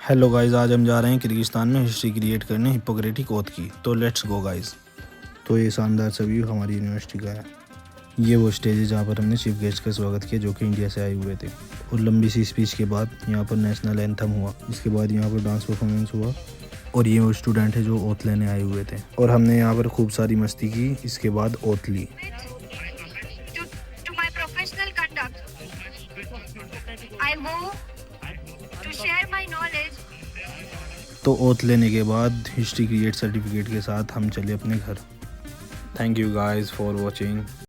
Hello guys, आज हम जा रहे हैं किर्गिस्तान में हिस्ट्री क्रिएट करने हिप्पोक्रेटिक ओथ की। तो लेट्स गो गाइस। तो ये शानदार सा व्यू हमारी यूनिवर्सिटी का है। ये वो स्टेज है जहाँ पर हमने चीफ गेस्ट का स्वागत किया जो कि इंडिया से आए हुए थे। और लंबी सी स्पीच के बाद यहाँ पर नेशनल एंथम हुआ। इसके बाद यहाँ पर डांस परफॉर्मेंस हुआ। और ये वो स्टूडेंट है जो ओथ लेने आए हुए थे और हमने यहाँ पर खूब सारी मस्ती की। इसके बाद ओथ ली। To my professional conduct, I vow to share my knowledge. तो ओथ लेने के बाद हिस्ट्री क्रिएट सर्टिफिकेट के साथ हम चले अपने घर। Thank you guys for watching.